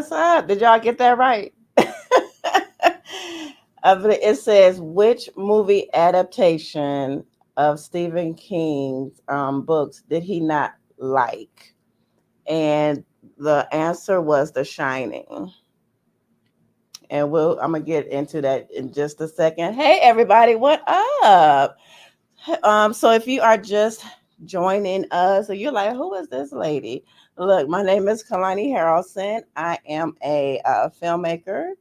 What's up? Did y'all get that right? It says, which movie adaptation of Stephen King's books did he not like? And the answer was The Shining. And I'm gonna get into that in just a second. Hey everybody, what up? So if you are just joining us, or you're like, who is this lady? Look, my name is Keilani Haralson. I am a filmmaker.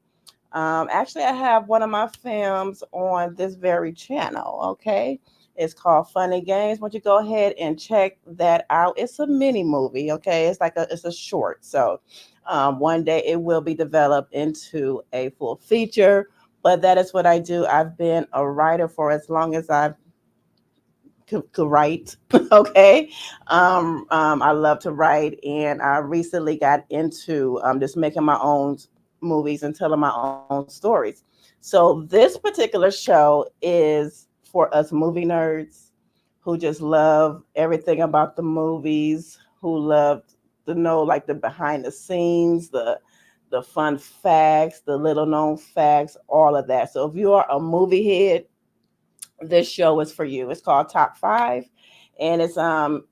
Actually, I have one of my films on this very channel. Okay, it's called Funny Games. Why don't you go ahead and check that out? It's a mini movie. Okay, it's a short. So one day it will be developed into a full feature. But that is what I do. I've been a writer for as long as I've could write. Okay. I love to write, and I recently got into just making my own movies and telling my own stories. So this particular show is for us movie nerds who just love everything about the movies, who love to know like the behind the scenes, the fun facts, the little known facts, all of that. So if you are a movie head, this show is for you. It's called Top Five, and um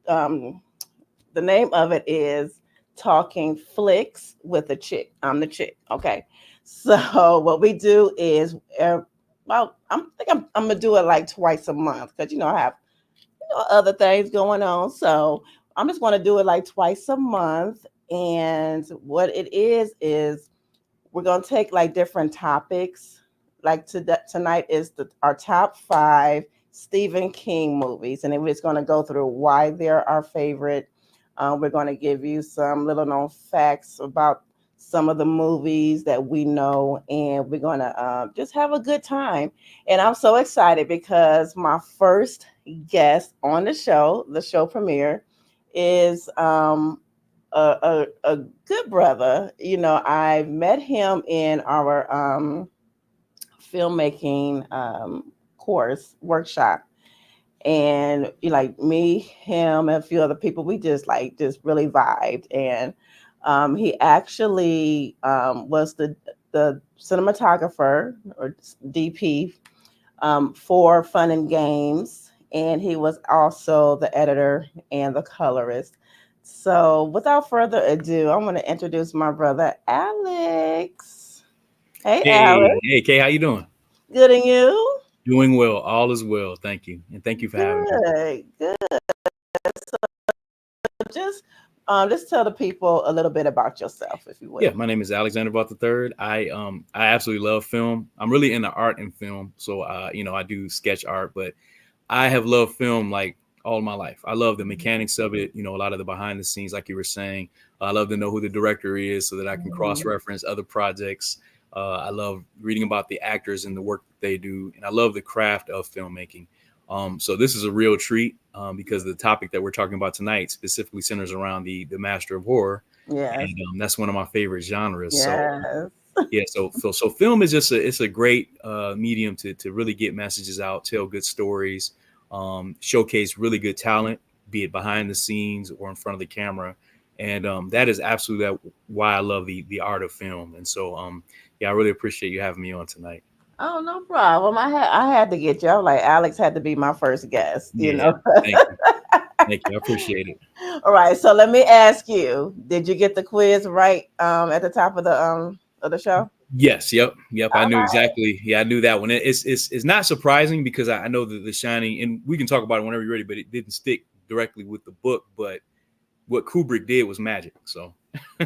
the name of it is Talking Flicks with a Chick. I'm the chick. Okay, so what we do is, I'm gonna do it like twice a month because I have other things going on. So I'm just gonna do it like twice a month, and what it is we're gonna take like different topics. Like tonight is our top five Stephen King movies, and we're just gonna go through why they're our favorite. We're gonna give you some little known facts about some of the movies that we know, and we're gonna just have a good time. And I'm so excited because my first guest on the show premiere, is a good brother. I met him in our filmmaking course workshop, and like me, him, and a few other people, we just really vibed. And he actually was the cinematographer or DP for Fun and Games, and he was also the editor and the colorist. So, without further ado, I want to introduce my brother Alex. Hey, Alex. Hey, Kay, how you doing? Good, and you? Doing well. All is well. Thank you, and thank you for having me. Good, good. Just just tell the people a little bit about yourself, if you Yeah, will. my name is Alexander Vaught III. I absolutely love film. I'm really into art and film, so I do sketch art, but I have loved film like all my life. I love the mechanics of it. A lot of the behind the scenes, like you were saying. I love to know who the director is so that I can cross Mhm. reference other projects. I love reading about the actors and the work that they do, and I love the craft of filmmaking. So this is a real treat because the topic that we're talking about tonight specifically centers around the master of horror, Yes, and that's one of my favorite genres. So yes. yeah, so film is just it's a great medium to really get messages out, tell good stories, showcase really good talent, be it behind the scenes or in front of the camera, and that is absolutely why I love the art of film. And so yeah, I really appreciate you having me on tonight. Oh, no problem. I had to get you. I was like, Alex had to be my first guest. Yeah, thank you, I appreciate it. All right. So let me ask you: did you get the quiz right at the top of the show? Yes, yep. I All knew right. exactly. Yeah, I knew that one. It's not surprising because I know that The Shining, and we can talk about it whenever you're ready. But it didn't stick directly with the book. But what Kubrick did was magic. So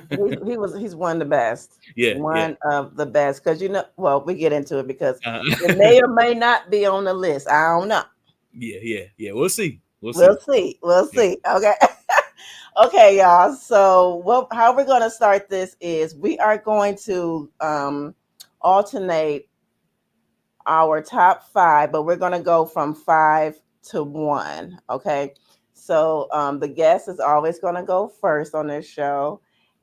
He's one of the best. yeah. One of the best. Because well, we get into it because Uh, it may or may not be on the list. I don't know. yeah. We'll see. We'll We'll see. see. We'll Yeah. see. Okay. Okay, y'all. So how we're gonna start this is we are going to alternate our top five, but we're gonna go from five to one. Okay. So the guest is always gonna go first on this show.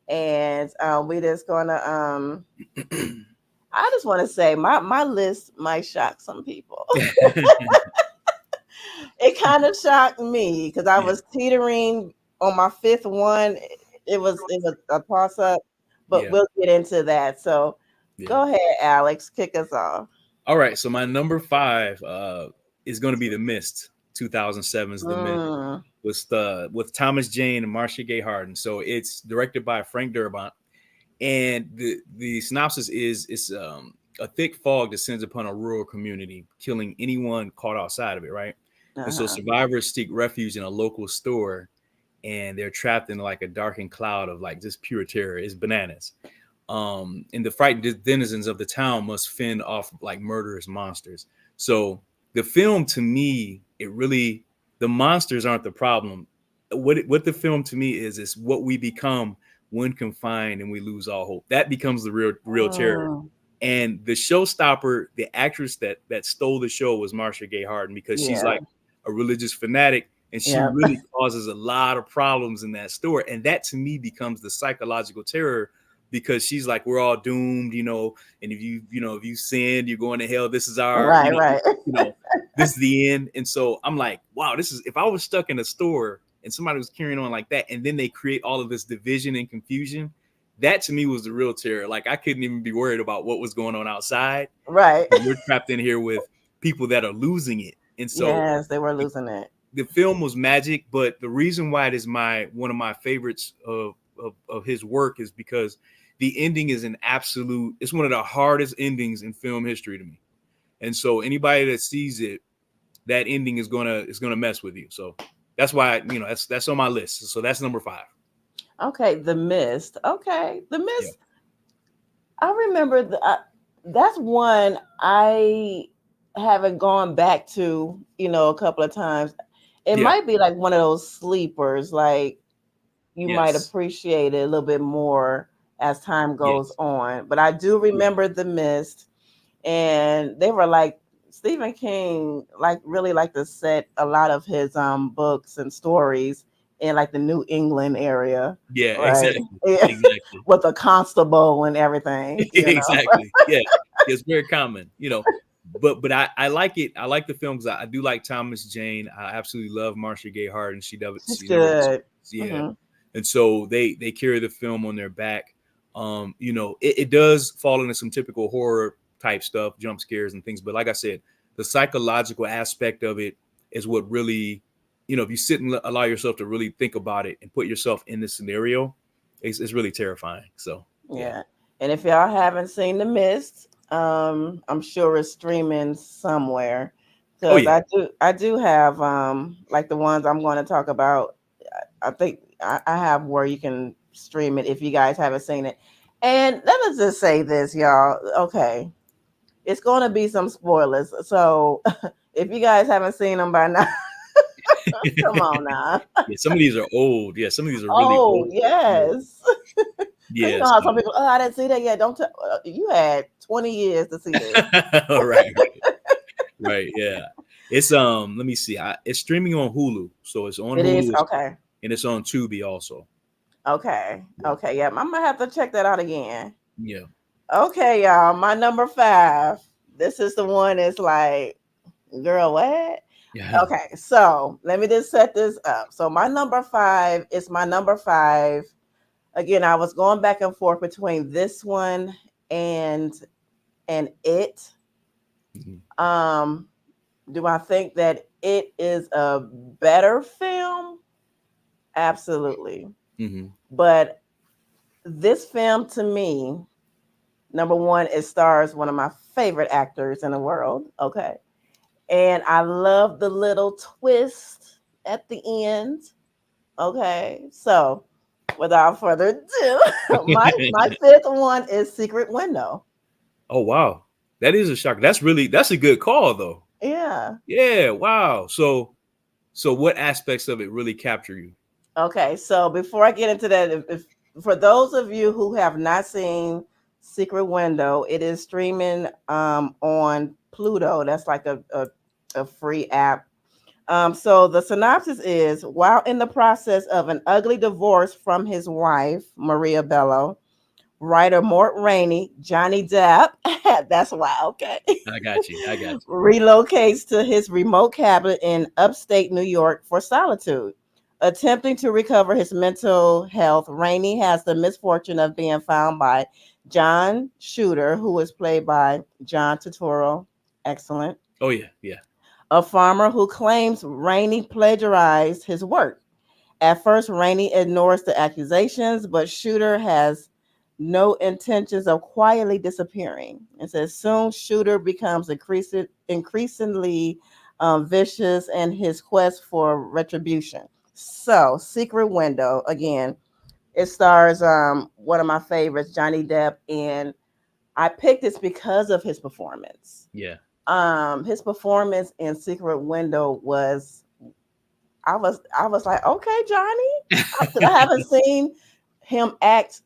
And we just gonna I just want to say my list might shock some people. It kind of shocked me because I Yeah. was teetering on my fifth one. It was a toss up, but Yeah. we'll get into that. So Yeah. go ahead, Alex, kick us off. All right. So my number five is going to be The Mist. 2007's The Mist Mm, with Thomas Jane and Marcia Gay Harden. So it's directed by Frank Darabont, and the synopsis is it's a thick fog descends upon a rural community, killing anyone caught outside of it. Right, and so uh-huh. survivors seek refuge in a local store, and they're trapped in like a darkened cloud of like just pure terror. It's bananas. And the frightened denizens of the town must fend off like murderous monsters. So the film, to me, it really, the monsters aren't the problem. What the film to me is what we become when confined and we lose all hope. That becomes the real terror. Mm, And the showstopper, the actress that stole the show was Marcia Gay Harden, because she's yeah. like a religious fanatic, and she Yeah. really causes a lot of problems in that store. And that to me becomes the psychological terror, because she's like, we're all doomed, and if you sinned, you're going to hell. This is our, Right, right. this is the end. And so I'm like, wow, this is, if I was stuck in a store and somebody was carrying on like that, and then they create all of this division and confusion, that to me was the real terror. Like, I couldn't even be worried about what was going on outside. Right. We're trapped in here with people that are losing it. And so Yes, they were losing it. the film was magic, but the reason why it is one of my favorites of his work is because the ending is it's one of the hardest endings in film history to me. And so anybody that sees it, that ending is gonna mess with you. So that's why, that's on my list. So that's number 5. Okay, The Mist. Okay, The Yeah. Mist. I remember that's one I haven't gone back to, a couple of times. It Yeah. might be like one of those sleepers, like you might Yes. appreciate it a little bit more as time goes Yes. on. But I do Yeah. remember The Mist, and they were like Stephen King, like really like to set a lot of his books and stories in like the New England area, Yeah. right? Exactly. Exactly. With a constable and everything. Exactly. Yeah. It's very common, but I like it. I like the film because I do like Thomas Jane. I absolutely love Marcia Gay Harden. It's She never good. disappoints. Yeah. Hmm. And so they carry the film on their back. It does fall into some typical horror type stuff, jump scares and things. But like I said, the psychological aspect of it is what really, if you sit and allow yourself to really think about it and put yourself in this scenario, it's really terrifying. So yeah. Yeah. And if y'all haven't seen The Mist, I'm sure it's streaming somewhere. Oh Because yeah. I do have like the ones I'm going to talk about. I think I have where you can stream it if you guys haven't seen it. And let us just say this, y'all. Okay. It's going to be some spoilers. So if you guys haven't seen them by now, come on now. Yeah, some of these are old. Yeah, some of these are really Oh, old. Yeah. yes. Because you know Yes. how some people, oh, I didn't see that yet. Don't tell. You had 20 years to see this. Right. Right. Yeah. It's let me see. It's streaming on Hulu. So it's on It is? Hulu, Okay. and it's on Tubi also. Okay. Yeah. Okay. Yeah. I'm going to have to check that out again. Yeah. Okay, y'all. My number 5. This is the one that's like, girl, what? Yeah. Okay. So let me just set this up. So my number 5 is my number 5. Again, I was going back and forth between this one and it. Mhm. Do I think that it is a better film? Absolutely. Mhm. But this film to me, number one, it stars one of my favorite actors in the world. Okay. And I love the little twist at the end. Okay. So without further ado, my fifth one is Secret Window. Oh wow, that is a shock. That's a good call though. Yeah. Yeah. Wow. So what aspects of it really capture you? Okay. So before I get into that, if for those of you who have not seen Secret Window, it is streaming on Pluto. That's like a free app. So the synopsis is, while in the process of an ugly divorce from his wife, Maria Bello, writer Mort Rainey, Johnny Depp, that's why, okay, I got you. I got you. relocates to his remote cabin in upstate New York for solitude. Attempting to recover his mental health, Rainey has the misfortune of being found by John Shooter, who is played by John Turturro. Excellent. Oh yeah, yeah, A farmer who claims Rainey plagiarized his work. At first, Rainey ignores the accusations, but Shooter has no intentions of quietly disappearing. It says soon Shooter becomes increasingly vicious in his quest for retribution. So, Secret Window, again, it stars one of my favorites, Johnny Depp, and I picked this because of his performance. yeah, His performance in Secret Window was I was like, okay, Johnny, I haven't seen him act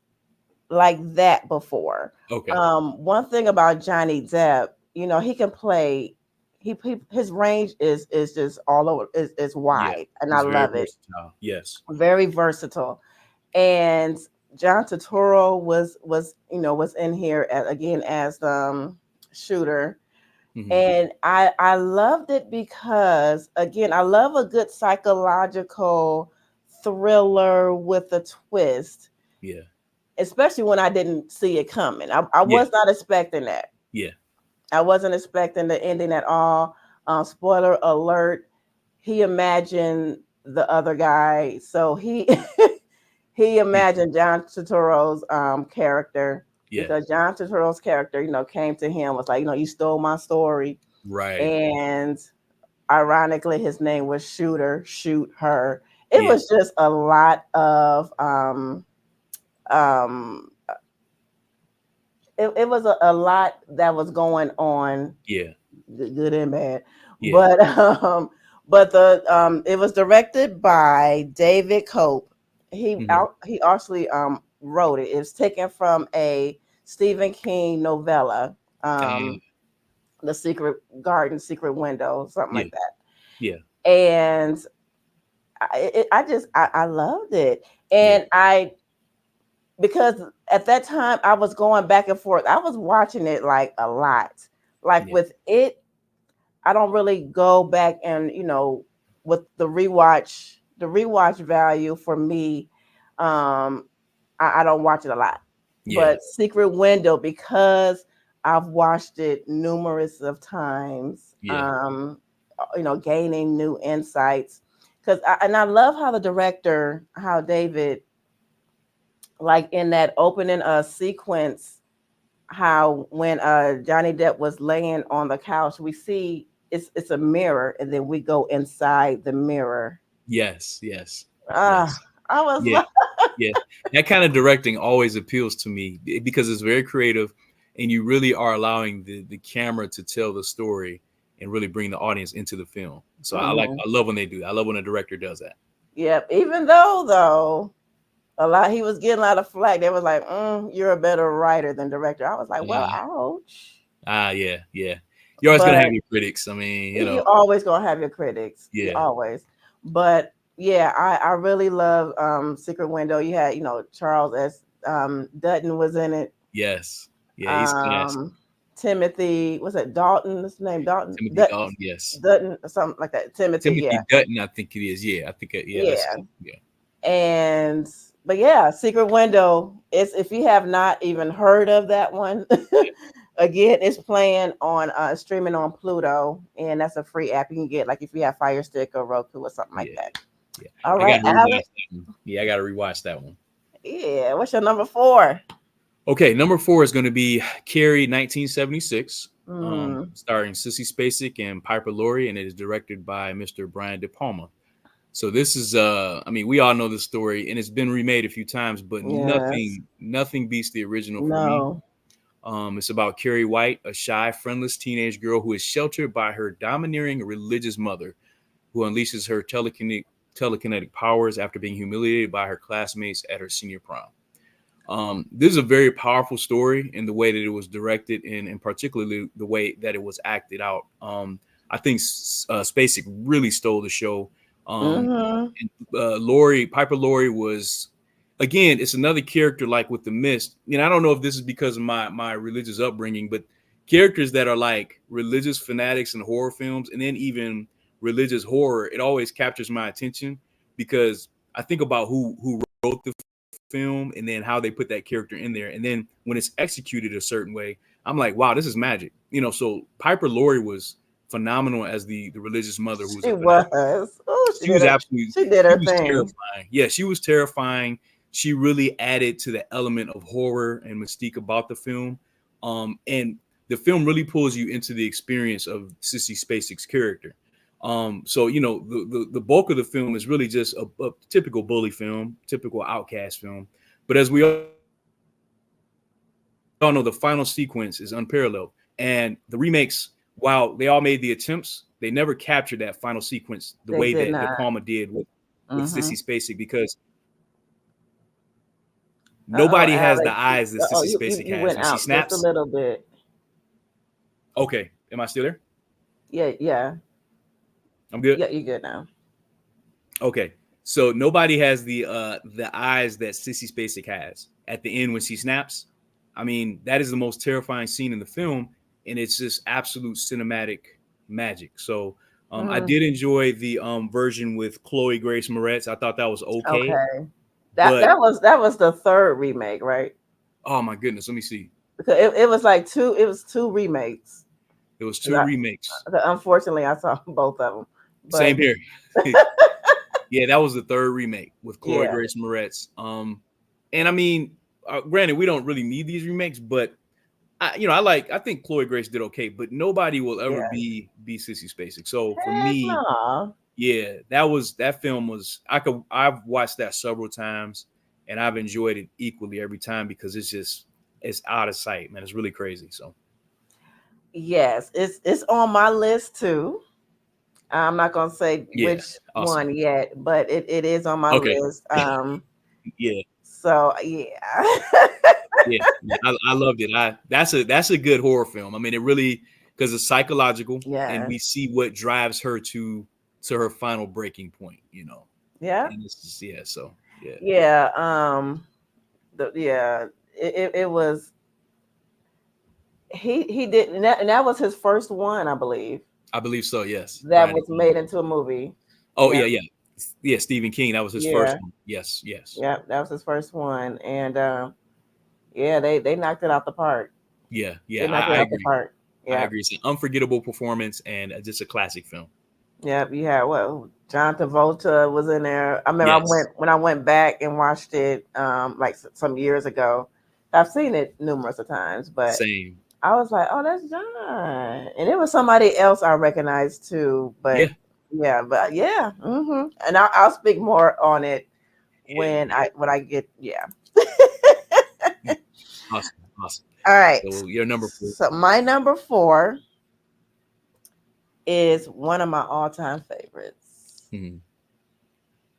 like that before. okay, One thing about Johnny Depp, he can play. His range is just all over. Is yeah. wide, and I He's very love it. versatile. Yes. Very versatile. And John Turturro was in here again as Shooter, Hmm. and I loved it because again I love a good psychological thriller with a twist, Yeah, especially when I didn't see it coming. I yeah, was not expecting that. yeah, I wasn't expecting the ending at all. Spoiler alert: he imagined the other guy, so he he yeah, imagined John Turturro's character, yeah. because John Turturro's character, came to him, was like, you stole my story. Right. And ironically his name was Shooter, shoot her. It Yeah, was just a lot of um it was a lot that was going on, yeah, good and bad. yeah. But the it was directed by David Cope. Hmm. He actually wrote it. It's taken from a Stephen King novella, Uh, The Secret Garden, Secret Window, something yeah, like that. yeah, And I loved it. yeah, And because at that time I was going back and forth. I was watching it like a lot. Like yeah, with it, I don't really go back and with the rewatch value for me, I don't watch it a lot. yeah, But Secret Window, because I've watched it numerous of times, yeah, gaining new insights. And I love how the director, how David, like in that opening sequence, how when Johnny Depp was laying on the couch, we see it's a mirror, and then we go inside the mirror. yes, yes, Ah, yes, I was yeah, like, yeah. That kind of directing always appeals to me because it's very creative, and you really are allowing the camera to tell the story and really bring the audience into the film. So mhm. I love when they do that. I love when a director does that. Yep. Even though a lot he was getting a lot of flack, they was like, "You're a better writer than director." I was like, "Well, Uh, ouch," yeah, yeah. You're always gonna but have your critics. I mean, you always gonna have your critics. You yeah, always. But yeah, I really love Secret Window. You had, Charles S. Dutton was in it. yes, yeah. He's classic. Um Timothy, was it Dalton? His name Dalton? Timothy Dalton, yes. Dutton or something like that. Timothy, yeah. Timothy Dutton, I think it is. Yeah, I think. Yeah, that's Yeah. yeah, And but yeah, Secret Window is, if you have not even heard of that one, again, it's playing on streaming on Pluto, and that's a free app you can get, like if you have Fire Stick or Roku or something like yeah, that. yeah. All I got right, to rewatch Alex. that one. Yeah, I got to rewatch that one. Yeah, what's your number 4? Okay, number 4 is going to be Carrie, 1976, Mm, starring Sissy Spacek and Piper Laurie, and it is directed by Mr. Brian De Palma. So this is, I mean, we all know the story, and it's been remade a few times, but yes. nothing beats the original for me. No. It's about Carrie White, a shy, friendless teenage girl who is sheltered by her domineering religious mother, who unleashes her telekinetic powers after being humiliated by her classmates at her senior prom. This is a very powerful story in the way that it was directed, and particularly the way that it was acted out. I think Spacek really stole the show. Um, Mm-hmm. and, Piper Laurie was, again, it's another character like with the Mist. I don't know if this is because of my religious upbringing, but characters that are like religious fanatics in horror films, and then even religious horror, it always captures my attention. because I think about who wrote the film and then how they put that character in there, and then when it's executed a certain way, I'm like, wow, this is magic. So Piper Laurie was phenomenal as the religious mother who was She a Vanessa. was. Oh, She was absolutely, she did she her was thing. terrifying. Yeah, she was terrifying. She really added to the element of horror and mystique about the film. And the film really pulls you into the experience of Sissy Spacek's character. So the bulk of the film is really just a typical bully film, typical outcast film. But as we all know, the final sequence is unparalleled. And the remakes, while they all made the attempts, they never captured that final sequence the way that De Palma They did did with not. Sissy Spacek, Mm-hmm. because nobody Uh-oh, has the Alex. eyes that Sissy Uh-oh, Spacek has you when she went out just snaps. a little bit. Okay, am I still there? Yeah, yeah. I'm good. Yeah, you good now. Okay, so nobody has the eyes that Sissy Spacek has at the end when she snaps. I mean, that is the most terrifying scene in the film, and it's just absolute cinematic magic. So I Mm, did enjoy the version with Chloe Grace Moretz. I thought that was okay, okay. That but that was the third remake, right? oh my goodness, let me see. Because it was like two. It was two remakes. It was 'Cause two remakes. unfortunately, I saw both of them. Same But here. Yeah, that was the third remake with Chloe yeah, Grace Moretz. And I mean, granted, we don't really need these remakes, but I think Chloe Grace did okay, but nobody will ever yeah. be Sissy Spacek. So for Heck me, no. yeah, that film was I've watched that several times and I've enjoyed it equally every time because it's out of sight, man. It's really crazy. So Yes, it's on my list too. I'm not gonna say yeah, which awesome. one yet, but it is on my Okay, list. yeah, So yeah. yeah, I loved it. That's a good horror film. I mean, it really because it's psychological and Yes. we see what drives her to her final breaking point. Yeah. And it's just yeah, so yeah, Yeah. Yeah. It was he did and that was his first one, I believe, I believe so. Yes, that Brian. was made into a movie. Oh Yeah. yeah, yeah, yeah. Stephen King. That was his first Yeah. one. Yes, yes. Yeah. That was his first one, and yeah, they knocked it out the park. Yeah, They yeah. knocked it I out the agree. park. I Yeah. agree. It's an unforgettable performance and just a classic film. Yeah, you had what John Travolta was in there. I remember Yes, when I went back and watched it like some years ago. I've seen it numerous of times, but same. I was like, oh, that's John, and it was somebody else I recognized too. Yeah, But yeah, and I'll speak more on it yeah, yeah. when I get yeah. Mm. Awesome, awesome. All right, So your number 4. so my number four is one of my all time favorites. Mm-hmm.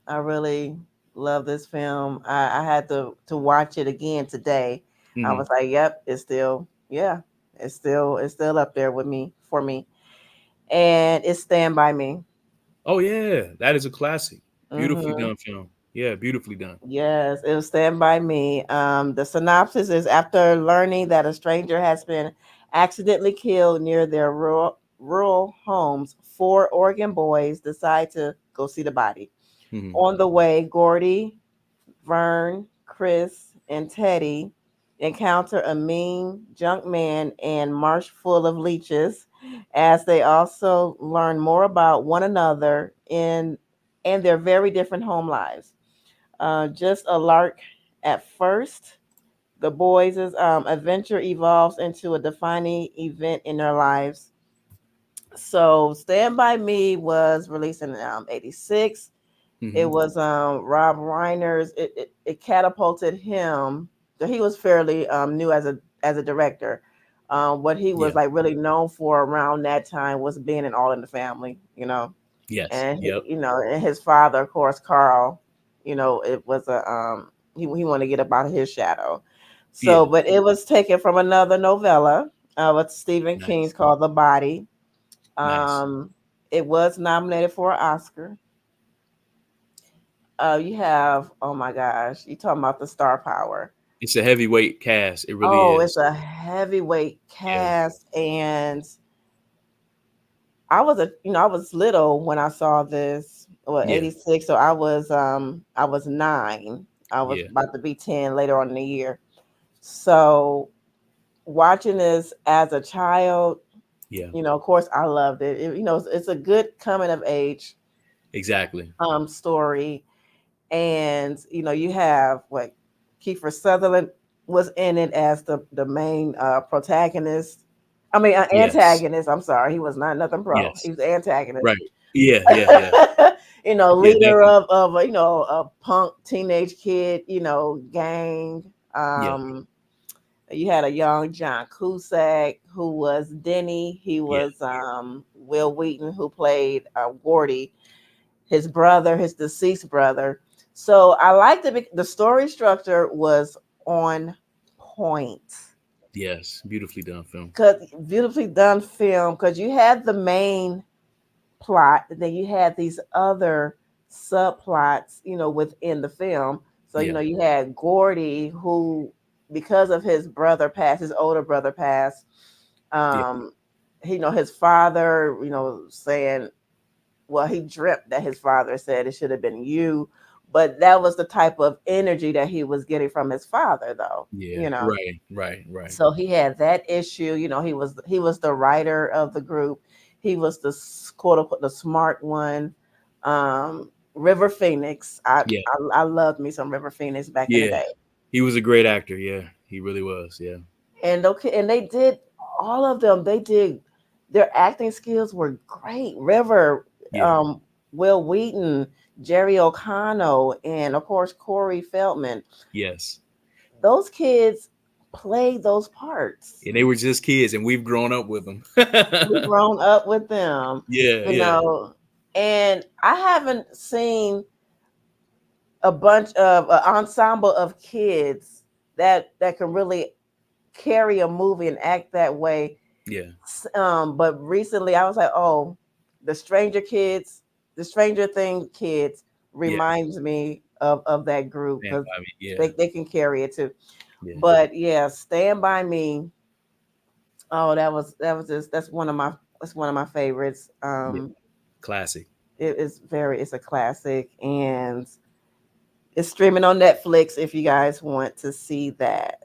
I really love this film. I had to watch it again today. I Mm-hmm. was like, yep, it's still yeah, it's still up there with me for me. And it's Stand by Me. Oh yeah, that is a classic. Beautifully Hmm. done film. Yeah, beautifully done. Yes, it was Stand by Me. The synopsis is after learning that a stranger has been accidentally killed near their rural homes, four Oregon boys decide to go see the body. Mm-hmm. On the way, Gordy, Vern, Chris, and Teddy encounter a mean junk man and marsh full of leeches as they also learn more about one another in and their very different home lives. Just a lark at first, the boys' adventure evolves into a defining event in their lives. So, Stand By Me was released in '86. It Mm-hmm. was Rob Reiner's. It catapulted him. So he was fairly new as a director. What he was Yeah. like really known for around that time was being in All in the Family, Yes. and Yep. and his father, of course, Carl. It was a he wanted to get up out of his shadow. So, Yeah. but it was taken from another novella with Stephen King's Nice. called The Body. Nice. Um, it was nominated for an Oscar. You have, oh my gosh, you talking about the star power. It's a heavyweight cast. It really Oh, it's is. a heavyweight Yeah. cast, and I was little when I saw this. well, Yeah. 86. So I was 9. I was Yeah. about to be 10 later on in the year. So watching this as a child, Yeah. of course I loved it. It's a good coming of age Exactly. story. And you have what Kiefer Sutherland was in it as the main protagonist. I mean, Yes. antagonist. I'm sorry, he was not nothing pro. He Yes. was the antagonist. Right. Yeah. Yeah. Yeah. Yeah. Leader Definitely. of a punk teenage kid, gang. Yeah. You had a young John Cusack who was Denny. He Yeah. was Will Wheaton who played Gordy, his brother, his deceased brother. So I liked it. The story structure was on point. Yes. Beautifully done film. Cause beautifully done film. Cause you had the main plot, and then you had these other subplots, within the film. So Yeah. you had Gordy, who, because of his brother passed, his older brother passed. Yeah. Um, his father, saying, well, he dreamt that his father said it should have been you, but that was the type of energy that he was getting from his father, though. Yeah. Right. Right. Right. So he had that issue. He was the writer of the group. He was the quote unquote the smart one. River Phoenix. Yeah. I loved me some River Phoenix back in the Yeah. day. He was a great actor. Yeah. He really was. Yeah. And okay, and they did all of them. They did their acting skills were great. River, Yeah. um, Will Wheaton, Jerry O'Connell, and of course Corey Feldman. Yes. Those kids played those parts. And they were just kids, and we've grown up with them. We've grown up with them, Yeah. you Yeah. know. And I haven't seen a bunch of an ensemble of kids that can really carry a movie and act that way. Yeah. But recently I was like, oh, the Stranger Kids, the Stranger Thing kids Yeah. reminds me of that group Man, because I mean, yeah. they can carry it too. Yeah. But yeah, Stand By Me. Oh, that's one of my favorites. Yeah. Classic. It's a classic, and it's streaming on Netflix if you guys want to see that.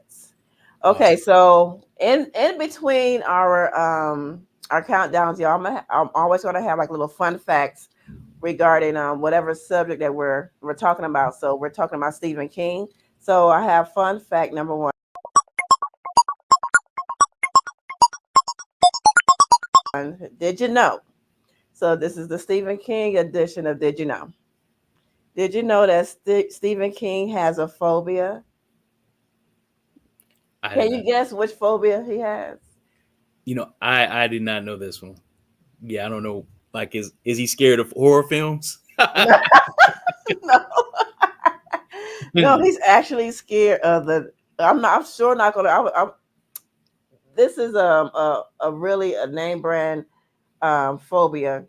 Okay, Awesome. so in between our countdowns, y'all, I'm always gonna have like little fun facts regarding whatever subject that we're talking about. So we're talking about Stephen King. So I have fun fact number one. Did you know? So this is the Stephen King edition of Did You Know? Did you know that Stephen King has a phobia? I did Can not. you guess which phobia he has? I did not know this one. Yeah, I don't know. Like, is he scared of horror films? No, no, he's actually scared of the. I'm sure not gonna. This is a really a name brand phobia.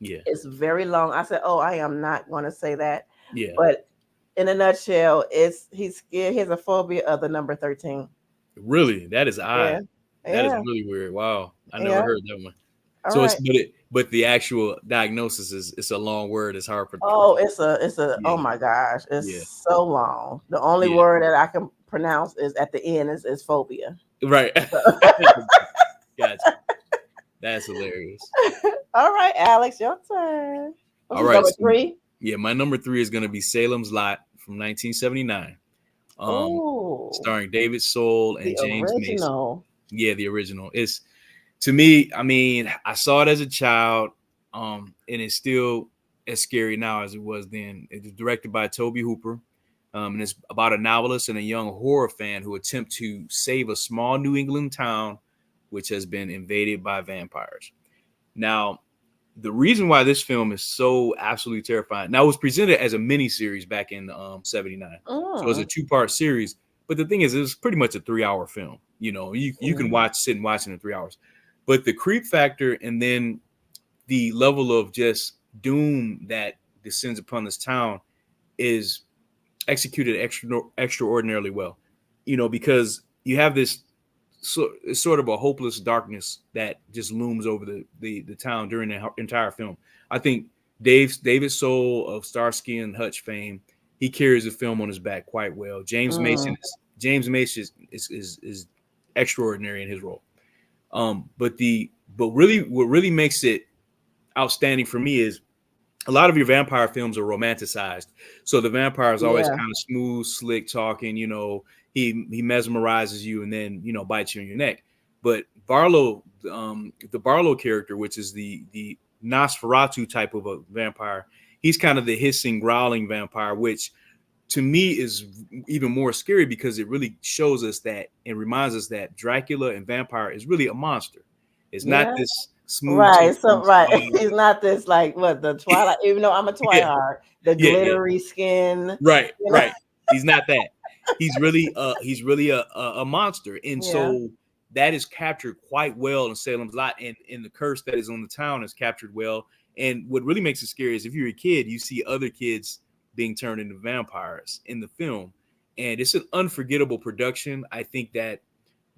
Yeah. It's very long. I said, oh, I am not going to say that, Yeah. but in a nutshell, he's scared. He has a phobia of the number 13. Really, that is Yeah, odd. That is yeah, really weird. Wow, I never yeah. heard that one. All So right. but the actual diagnosis is it's a long word. It's hard for Oh, people. it's a. Oh Yeah. my gosh, Yeah. it's so long. The only Yeah. word that I can pronounce is at the end is phobia. Right. Gotcha. That's hilarious. All right, Alex, your turn. What's All this right. number So, 3? yeah, my number 3 is going to be Salem's Lot from 1979, Oh, starring David Soul and the James Mason. original. Yeah, the original. It's to me. I mean, I saw it as a child, and it's still as scary now as it was then. It was directed by Toby Hooper, and it's about a novelist and a young horror fan who attempt to save a small New England town which has been invaded by vampires. Now, the reason why this film is so absolutely terrifying. Now, it was presented as a mini series back in '79, so it was a Mm. 2-part series. But the thing is, it was pretty much a 3-hour film. You can Mm. sit and watch it in 3 hours. But the creep factor and then the level of just doom that descends upon this town is executed extraordinarily well. Because you have this it's sort of a hopeless darkness that just looms over the town during the entire film. I think David Soul of Starsky and Hutch fame, he carries the film on his back quite well. Mm, James Mason is extraordinary in his role. But really what really makes it outstanding for me is a lot of your vampire films are romanticized. So the vampire is always yeah. kind of smooth, slick talking, he mesmerizes you and then, bites you on your neck. But Barlow, the Barlow character, which is the Nosferatu type of a vampire, he's kind of the hissing, growling vampire, which to me is even more scary because it really shows us that and reminds us that Dracula and vampire is really a monster. It's not Yeah. this smooth Right. So talking, right. soft. He's not this like what the Twilight, even though I'm a Yeah, Twilight, the yeah. glittery skin, Right, you know. right. He's not that. He's really a monster. And Yeah. so that is captured quite well in Salem's Lot, and the curse that is on the town is captured well. And what really makes it scary is if you're a kid, you see other kids being turned into vampires in the film. And it's an unforgettable production. I think that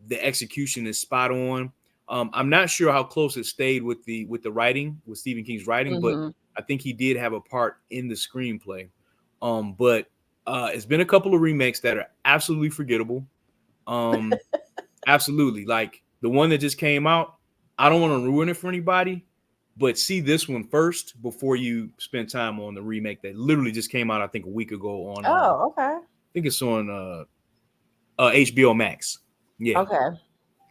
the execution is spot on. I'm not sure how close it stayed with the writing, with Stephen King's writing, but Hmm. I think he did have a part in the screenplay. But it's been a couple of remakes that are absolutely forgettable. Um, Absolutely, like the one that just came out. I don't want to ruin it for anybody, but see this one first before you spend time on the remake that literally just came out. I think a week ago on Oh, okay. I think it's on HBO Max. Yeah, Okay.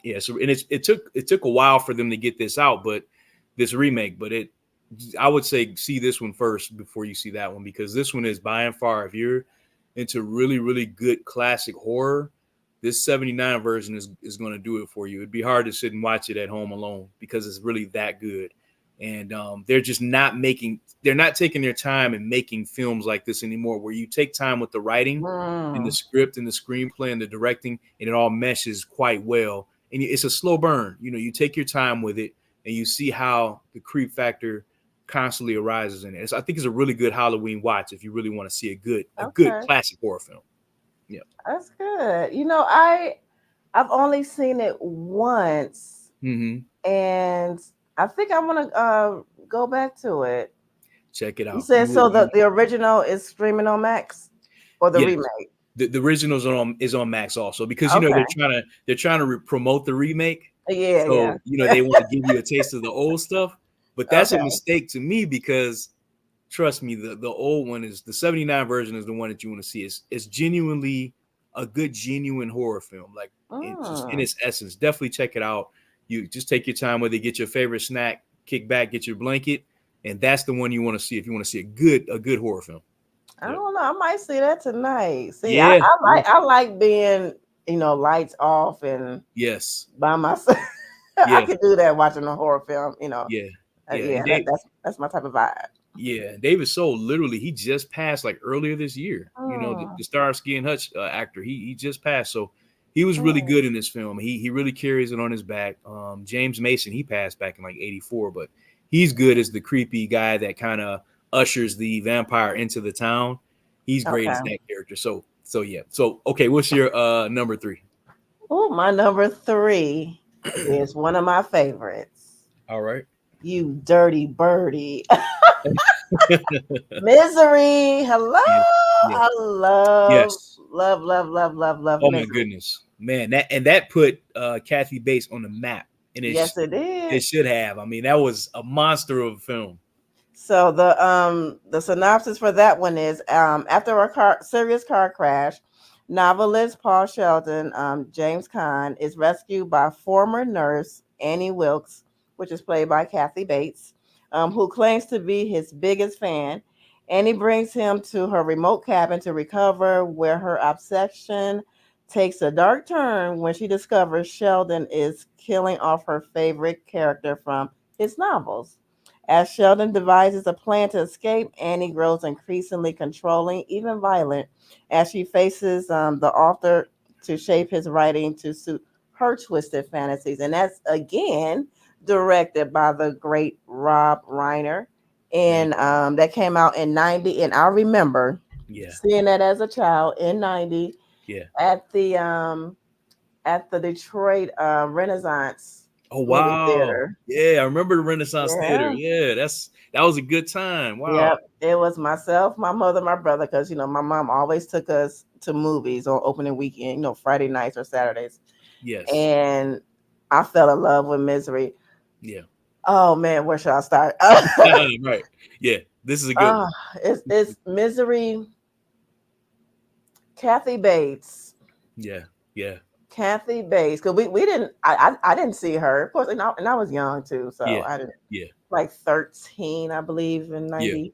yeah. So and it took a while for them to get this out, but this remake, but I would say see this one first before you see that one because this one is by and far, if you're into really really good classic horror, this 79 version is going to do it for you. It'd be hard to sit and watch it at home alone because it's really that good. And they're not taking their time and making films like this anymore, where you take time with the writing and the Mm, script and the screenplay and the directing, and it all meshes quite well. And it's a slow burn. You take your time with it, and you see how the creep factor constantly arises in it. I think it's a really good Halloween watch if you really want to see a good okay. classic horror film. Yeah. That's good. I've only seen it once, Mm-hmm. and I think I want to go back to it. Check it You out. said so the original is streaming on Max or the Yes, remake? the original is on Max also because Okay. they're trying to promote the remake, Yeah, yeah. so they want to give you a taste of the old stuff. But that's a Okay. mistake to me because trust me, the old one is the 79 version is the one that you want to see. It's genuinely a good, genuine horror film. Like it just in Mm, its essence. Definitely check it out. You just take your time with it, get your favorite snack, kick back, get your blanket, and that's the one you want to see if you want to see a good horror film. I Yep. don't know. I might see that tonight. See, Yeah. Yeah. I like being, lights off and Yes. by myself. I Yeah. could do that watching a horror film. Yeah. Yeah. Yeah, And they that's my type of vibe. Yeah, David Soul literally he just passed like earlier this year. The Mm, Starsky and Hutch actor, he just passed, so he was really mm. good in this film. He really carries it on his back. James Mason he passed back in like '84, but he's good as the creepy guy that kind of ushers the vampire into the town. He's great as Okay. that character. So yeah. So okay, what's your number three? Oh, my number three is one of my favorites. All right. You dirty birdie. Misery. Hello. Yeah. Yeah. I love, Yes. love, love, love, love, love Oh my misery. goodness, man! That put Kathy Bates on the map, and Yes, it it did. should have. I mean, that was a monster of a film. So the synopsis for that one is after a serious car crash, novelist Paul Sheldon, James Caan, is rescued by former nurse Annie Wilkes, which is played by Kathy Bates, who claims to be his biggest fan. Annie brings him to her remote cabin to recover, where her obsession takes a dark turn when she discovers Sheldon is killing off her favorite character from his novels. As Sheldon devises a plan to escape, Annie grows increasingly controlling, even violent, as she faces the author to shape his writing to suit her twisted fantasies. And that's again directed by the great Rob Reiner. Man, And that came out in 90. And I remember yeah, seeing that as a child in 90 yeah. at the Detroit Renaissance Oh movie wow, theater. yeah. I remember the Renaissance Theater. Yeah. Yeah, that's That was a good time. Wow. Yep, it was myself, my mother, my brother, because my mom always took us to movies on opening weekend, Friday nights or Saturdays, Yes. and I fell in love with Misery. Yeah. Oh man, where should I start? Right. Yeah. This is a good uh, one. it's Misery. Kathy Bates, Yeah. Yeah. Kathy Bates, because we didn't, I didn't see her, of course, and I was young too, so Yeah. I didn't, Yeah. like 13, I believe, in Yeah. 90.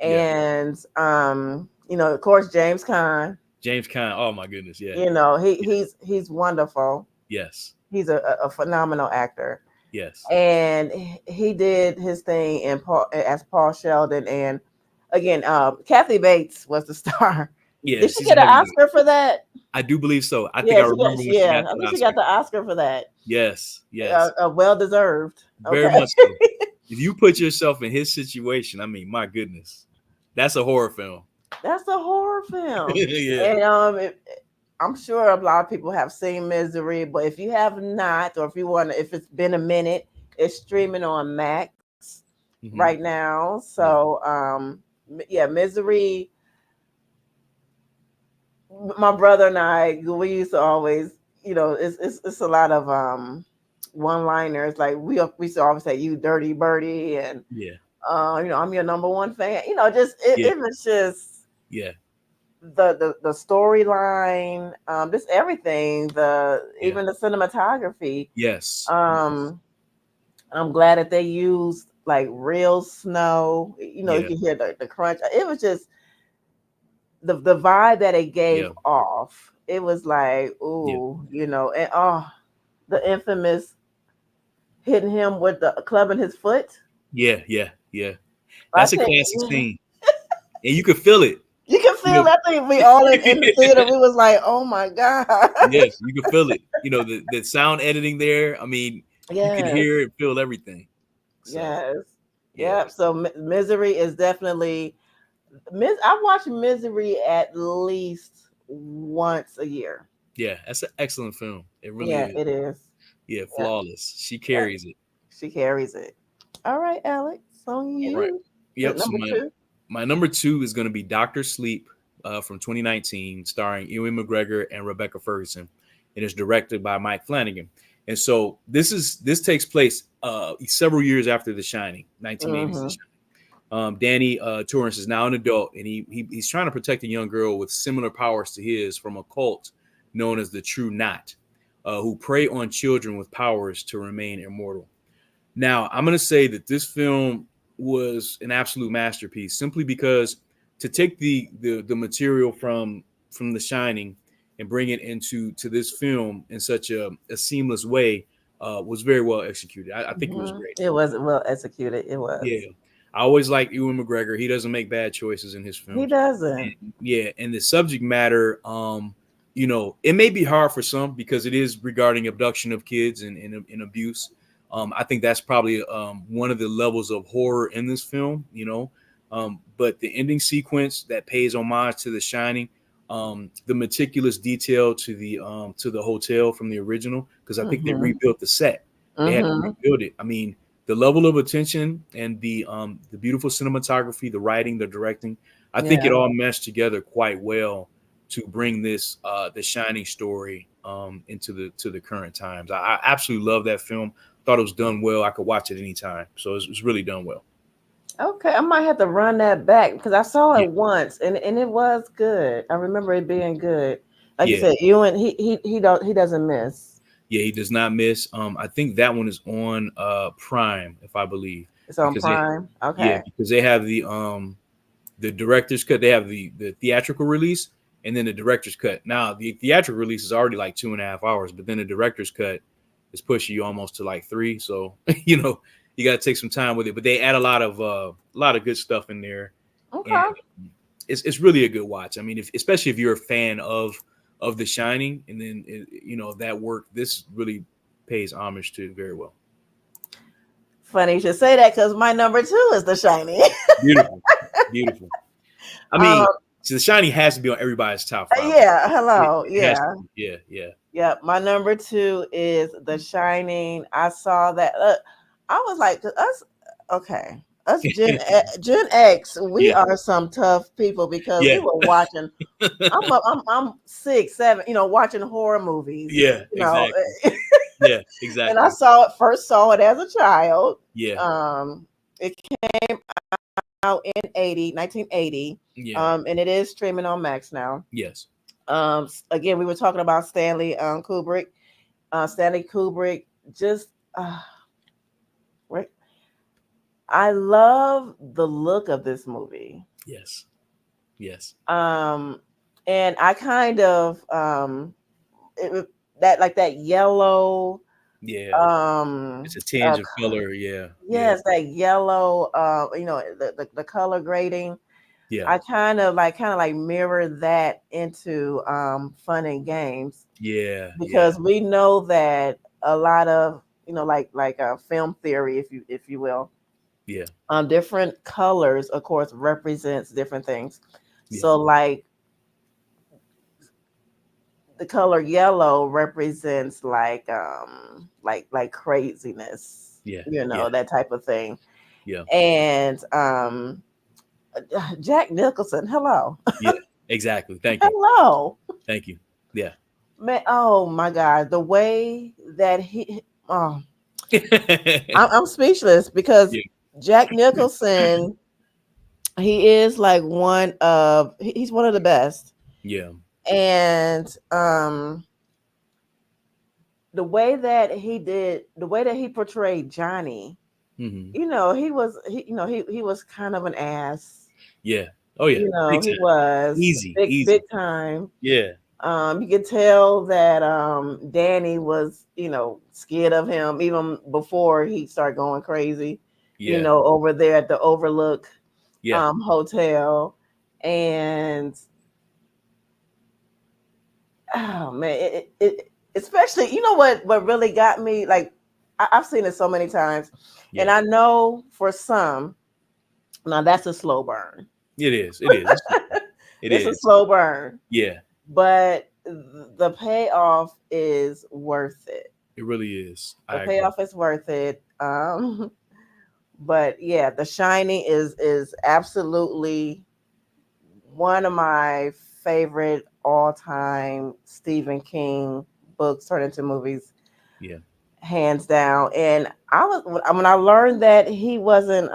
Yeah. And of course, James Caan. James Caan. Oh my goodness. Yeah. Yeah. He's wonderful. Yes. He's a phenomenal actor, Yes. and he did his thing in Paul as Paul Sheldon. And again, Kathy Bates was the star. Yeah. Did she She's a get an heavyweight. Oscar for that? I do believe so. I think Yeah, I remember when she yeah. got I that think she Oscar. got the Oscar for that. Yes. Yes. Well deserved. Very Okay. much so. If you put yourself in his situation, I mean, my goodness, that's a horror film. That's a horror film. Yeah. And I'm sure a lot of people have seen Misery, but if you have not, or if it's been a minute, it's streaming on Max right Hmm. now. Yeah. So yeah, Misery. My brother and I, we used to always, it's a lot of one liners. Like we used to always say, "You dirty birdie," and Yeah. I'm your number one fan. Just Yeah. it was just Yeah. the storyline, just everything, the Yeah. even the cinematography. Yes. Yes. Um, I'm glad that they used like real snow. You Yeah. can hear the crunch. It was just the vibe that it gave Yeah. off. It was like, Yeah. ooh, and the infamous hitting him with the club in his foot. Yeah. Yeah. Yeah. I That's a think classic scene, and you could feel it. you can You feel know. that thing. We all in the theater. We was like, oh my god. Yes, you could feel it. The sound editing there. I mean, you could Yes. hear and feel everything. So Yes. yeah. Yep. So Misery is definitely I watch Misery at least once a year. Yeah, that's an excellent film. It really Yeah, is. it is. Yeah, Yeah. flawless. She Yeah. carries it. She carries it. All right, Alex. On All right. you. Yep. So Number two. my number two is going to be Doctor Sleep from 2019, starring Ewan McGregor and Rebecca Ferguson, and it's directed by Mike Flanagan. And so this takes place several years after The Shining, 1980s The Mm-hmm. Shining. Danny Torrance is now an adult, and he's trying to protect a young girl with similar powers to his from a cult known as the True Knot, who prey on children with powers to remain immortal. Now, I'm going to say that this film was an absolute masterpiece, simply because to take the material from The Shining and bring it into this film in such a seamless way was very well executed. I think it was Mm-hmm. great. It was well executed. It Yeah, was. I always like Ewan McGregor. He doesn't make bad choices in his He films. doesn't. And, yeah, and the subject matter, it may be hard for some because it is regarding abduction of kids and abuse. I think that's probably one of the levels of horror in this film. But the ending sequence that pays homage to The Shining, the meticulous detail to the hotel from the original, because I think they Mm-hmm. rebuilt the set. They had to Mm-hmm. rebuild it. I mean, the level of attention and the beautiful cinematography, the writing, the directing, I think it Yeah. all meshed together quite well to bring this the Shining story into the current times. I absolutely love that film. Thought it was done well. I could watch it anytime. So it's really done well. Okay, I might have to run that back because I saw Yeah, it once and it was good. I remember it being good. Like you yeah, said, Ewan, he doesn't miss. yeah. He does not miss. I think that one is on Prime, if I believe, It's on because they Prime. yeah Okay. because they have the director's cut. They have the theatrical release and then the director's cut. Now the theatrical release is already like 2.5 hours, but then the director's cut is pushing you almost to like three. So you got to take some time with it. But they add a lot of good stuff in there, and Okay. it's really a good watch. I mean, especially if you're a fan of The Shining, and then that work, this really pays homage to very well. Funny you should say that because my number two is The Shining. Beautiful, beautiful. I um, mean, so The Shining has to be on everybody's top five list. yeah. It, Hello. it has to Yeah. be. Yeah, yeah, Yeah. My number two is The Shining. I saw that. I was like, 'cause us. Okay. us Gen X, we Yeah, are some tough people because we yeah, were watching. I'm 6, 7, watching horror movies, yeah, exactly. Yeah, and I exactly. saw it as a child. Yeah, It came out in 1980, yeah, and it is streaming on Max now. yes, Again, we were talking about Kubrick. Stanley Kubrick, just right. I love the look of this movie. yes, yes. Um, and I kind of that like that yellow Yeah, um it's a tinge of color. Yeah, yeah, yes, that yellow the color grading. yeah, I kind of like mirror that into fun and games yeah, yeah, because we know that a lot of like film theory, if you will, yeah, different colors of course represents different things. yeah, So like the color yellow represents like craziness, yeah, yeah, that type of thing. yeah, And Jack Nicholson, hello. yeah. Exactly. Thank you. Hello. Thank you. Yeah. Man, oh my god, the way that he oh Yeah. I'm speechless because Jack Nicholson, he is like he's one of the best. Yeah. And the way that he portrayed Johnny, Hmm. he was kind of an ass. Yeah. Oh yeah. Big He time. was Easy. big Easy. time. Yeah. You could tell that Danny was, scared of him even before he started going crazy, Yeah. over there at the Overlook Yeah. hotel. And oh man, especially, what really got me, like I've seen it so many times, and Yeah. I know for some, now that's a slow burn. It is. It is. It It's a is. slow burn, Yeah. but the payoff is worth it. It really is. The I agree. payoff is worth it. But yeah, The Shining is absolutely one of my favorite all time Stephen King books turned into movies, Yeah. hands down. And I was when I learned that he wasn't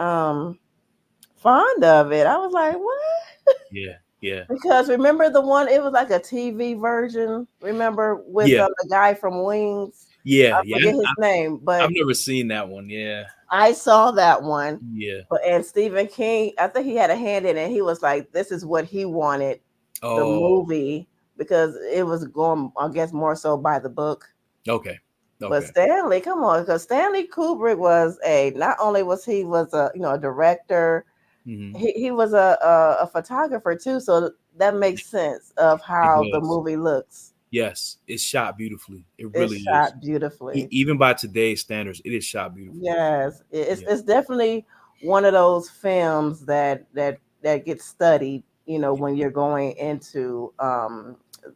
fond of it, I was like, what? Yeah. Yeah. Because remember the one, it was like a TV version. Remember with Yeah. the guy from Wings? Yeah. I Yeah. forget his name, I've but never seen that one. Yeah. I saw that one. Yeah. But and Stephen King, I think he had a hand in it. He was like, this is what he wanted the Oh. movie because it was going, I guess, more so by the book. Okay. But Okay. Stanley, come on, because Stanley Kubrick was not only was he was a a director, Hmm. he was a photographer too. So that makes sense of It how the does. movie looks. Yes. It's shot beautifully. It It's really is. shot beautifully. Even by today's standards, it is shot beautifully. Yes, Yeah. it's definitely one of those films that gets studied. When you're going into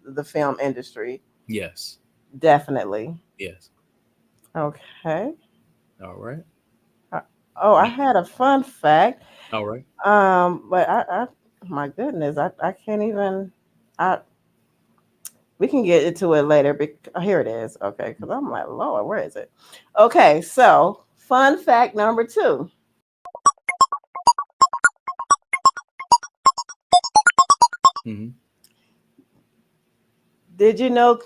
the film industry, Yes. definitely. Yes. Okay. All right. Uh, Oh, I had a fun fact. All right. But I my goodness, I can't even. I We can get into it later. Here it is. Okay, because I'm like, Lord, where is it? Okay, so fun fact number two. Hmm. Did you know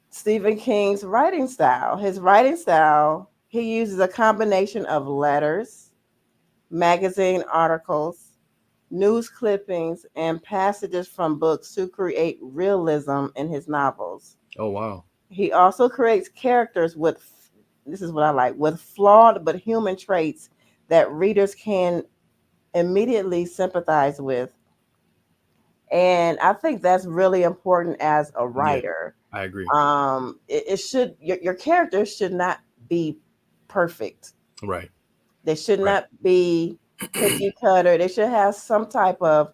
Stephen King's writing style? His writing style, he uses a combination of letters, magazine articles, news clippings, and passages from books to create realism in his novels. Oh wow. He also creates characters with, this is what I like, with flawed but human traits that readers can immediately sympathize with. And I think that's really important as a Yeah, writer. I agree. It should, your characters should not be perfect. Right. They should Right. not be cookie cutter. They should have some type of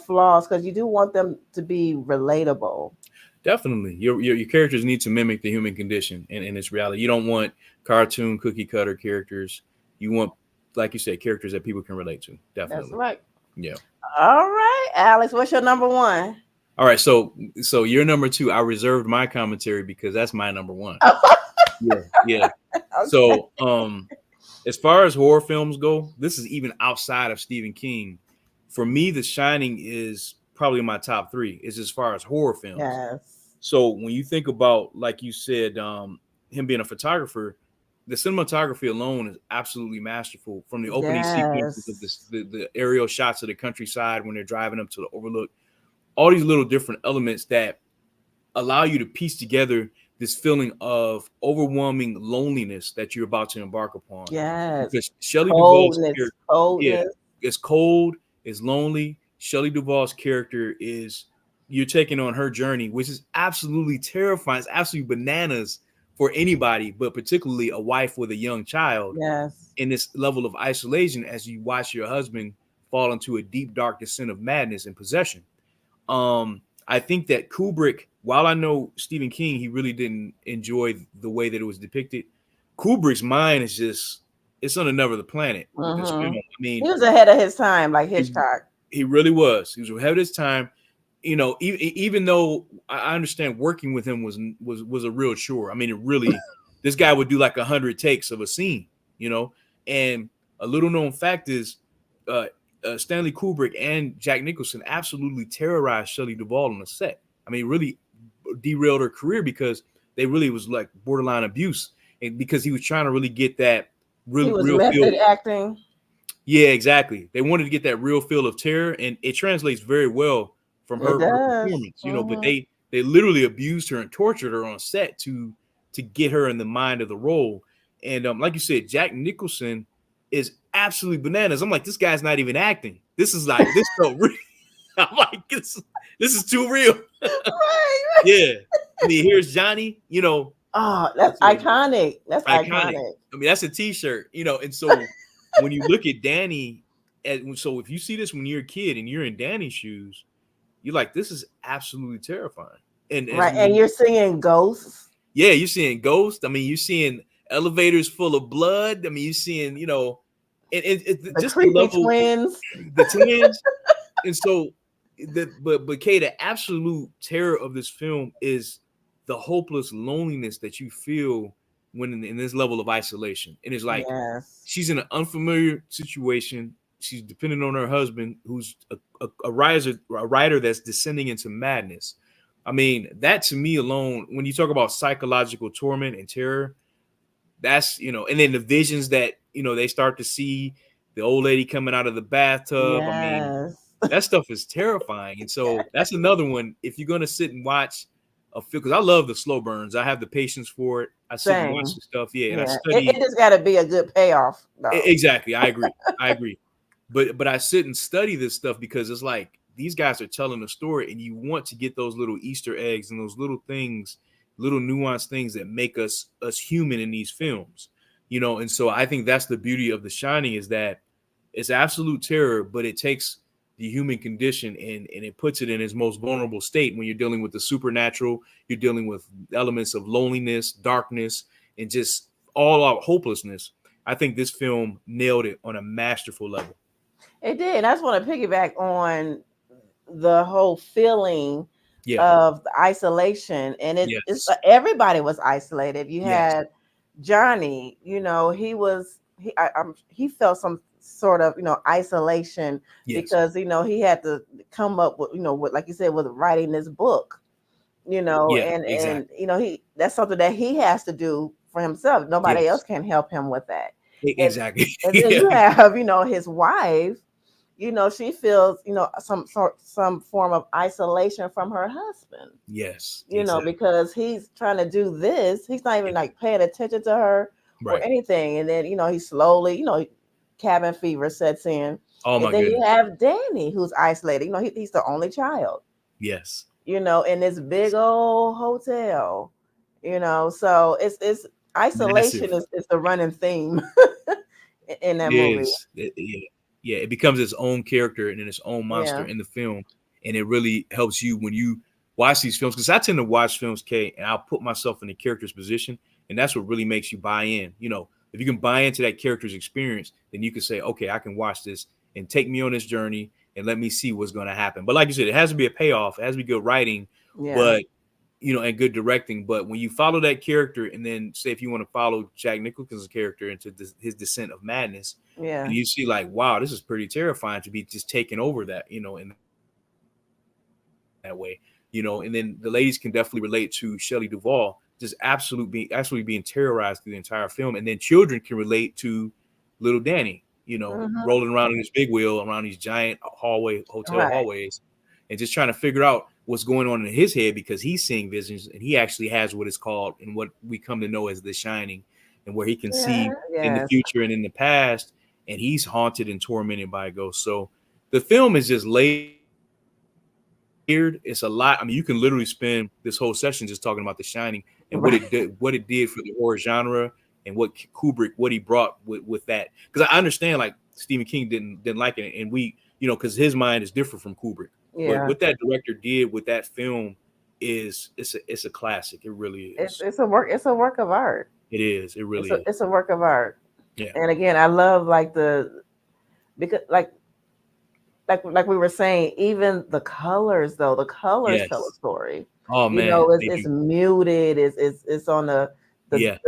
flaws because you do want them to be relatable. Definitely. Your characters need to mimic the human condition and its reality. You don't want cartoon cookie cutter characters. You want like you said, characters that people can relate to. That's Definitely. right. Yeah. All right, Alex, what's your number one? All right. So you're number two. I reserved my commentary because that's my number one. Yeah. Yeah. Okay. So as far as horror films go, this is even outside of Stephen King. For me, The Shining is probably my top three. Is as far as horror films. Yes. So when you think about, like you said, him being a photographer, the cinematography alone is absolutely masterful. From the opening sequences of Yes. the aerial shots of the countryside when they're driving up to the overlook, all these little different elements that allow you to piece together this feeling of overwhelming loneliness that you're about to embark upon. Yes. Because Shelley Duvall's Coldness. character, yeah, Coldness. it's cold, it's lonely. Shelley Duvall's character is, you're taking on her journey, which is absolutely terrifying. It's absolutely bananas for anybody, but particularly a wife with a young child Yes. in this level of isolation as you watch your husband fall into a deep, dark descent of madness and possession. I think that Kubrick, while I know Stephen King, he really didn't enjoy the way that it was depicted. Kubrick's mind is just, it's on another planet with this film. Hmm. I He mean, was ahead of his time, like he, Hitchcock. he really was. He was ahead of his time. You know, even though I understand working with him was a real chore. I mean, it really, this guy would do like 100 takes of a scene, you know. And a little known fact is, uh, Stanley Kubrick and Jack Nicholson absolutely terrorized Shelley Duvall on the set. I mean, really derailed her career because they really was like borderline abuse, and because he was trying to really get that He real was real feel. method acting. Yeah, exactly. They wanted to get that real feel of terror, and it translates very well from It her does. performance, you know. But Hmm. they literally abused her and tortured her on set to get her in the mind of the role. And like you said, Jack Nicholson is absolutely bananas. I'm like, this guy's not even acting. This is like, this felt real. I'm like, this is too real. Right. Yeah. I mean, here's Johnny, you know, Oh, that's so iconic. That's iconic. iconic. I mean, that's a t-shirt, you know. And so when you look at Danny, and so if you see this when you're a kid and you're in Danny's shoes, you're like, this is absolutely terrifying. And as Right. And we, you're seeing ghosts. yeah, you're seeing ghosts. I mean, you're seeing elevators full of blood. I mean, you're seeing, you know, and The just the creepy level, twins. the twins. And so but Kay, the absolute terror of this film is the hopeless loneliness that you feel when in this level of isolation. And it's like Yes. she's in an unfamiliar situation. She's dependent on her husband, who's a writer that's descending into madness. I mean, that to me alone, when you talk about psychological torment and terror, that's, you know, and then the visions that, you know, they start to see the old lady coming out of the bathtub. I mean, Yes. that stuff is terrifying. And so that's another one. If you're gonna sit and watch a film, because I love the slow burns, I have the patience for it. I sit and watch Same. the stuff, yeah, and I Yeah. It study. just got to be a good payoff, though. Exactly, I agree. I agree. But I sit and study this stuff because it's like these guys are telling a story, and you want to get those little Easter eggs and those little things, little nuanced things that make us human in these films, you know. And so I think that's the beauty of The Shining, is that it's absolute terror, but it takes the human condition and it puts it in its most vulnerable state. When you're dealing with the supernatural, you're dealing with elements of loneliness, darkness, and just all out hopelessness. I think this film nailed it on a masterful level. It did. I just want to piggyback on the whole feeling Yeah. of the isolation, and it's Yes. everybody was isolated. You Yes. had Johnny, he felt some sort of isolation Yes. because he had to come up with with, like you said, with writing this book, Yeah. and Exactly. he that's something that he has to do for himself. Nobody else Yes. can help him with that. and Exactly. and then Yeah. you have his wife. She feels some form of isolation from her husband, Yes. Exactly. because he's trying to do this. He's not even Yeah. like paying attention to her or Right. anything. And then, he slowly, cabin fever sets in. Oh And my then you goodness. have Danny, who's isolated. He's the only child, Yes. in this big old hotel, so it's isolation Massive. is the running theme in It that movie. is. Yeah. Yeah. It becomes its own character and then its own monster Yeah. in the film. And it really helps you when you watch these films. Because I tend to watch films, Kay, and I'll put myself in the character's position. And that's what really makes you buy in. You know, if you can buy into that character's experience, then you can say, okay, I can watch this and take me on this journey and let me see what's going to happen. But like you said, it has to be a payoff. It has to be good writing, Yeah. but and good directing. But when you follow that character, and then say if you want to follow Jack Nicholson's character into his descent of madness, Yeah. and you see like, wow, this is pretty terrifying to be just taking over that, in that way, and then the ladies can definitely relate to Shelley Duvall, just absolutely being terrorized through the entire film, and then children can relate to little Danny, rolling Hmm. around in his big wheel around these giant hotel Right. hallways, and just trying to figure out what's going on in his head because he's seeing visions, and he actually has what is called and what we come to know as the Shining, and where he can Yeah. see in the Yes. future and in the past, and he's haunted and tormented by a ghost. So the film is just layered. It's a lot. I mean, you can literally spend this whole session just talking about The Shining and what it did for the horror Right. genre, and what Kubrick, what he brought with that. Because I understand like Stephen King didn't like it, and we, because his mind is different from Kubrick. But what Yeah. that director did with that film is it's a classic. It really is. It's a work. It's a work of art. It is. It really is. It's a work of art. Yeah. And again, I love like because like we were saying, even the colors though, the colors tell a Yes. story. Oh man, they It's do. muted, it's on Yeah.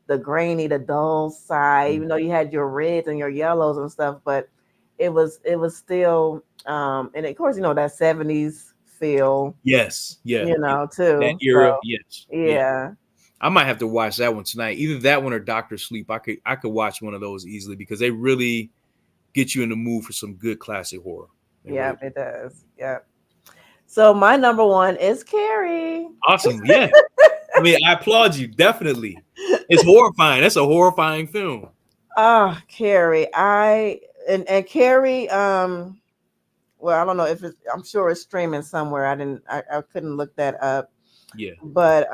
the grainy, the dull side, Mm. even though you had your reds and your yellows and stuff, but it was still and of course, that 70s feel, Yes. Yeah. Yeah. That too. So era. Yes. Yeah. yeah. I might have to watch that one tonight. Either that one or Doctor Sleep. I could watch one of those easily because they really get you in the mood for some good classic horror. They Yeah, really do. it does. Yeah. So my number one is Carrie. Awesome. Yeah. I mean, I applaud you. Definitely. It's horrifying. That's a horrifying film. Ah, Carrie. And Carrie, well, I don't know if it's, I'm sure it's streaming somewhere. I couldn't look that up. Yeah. But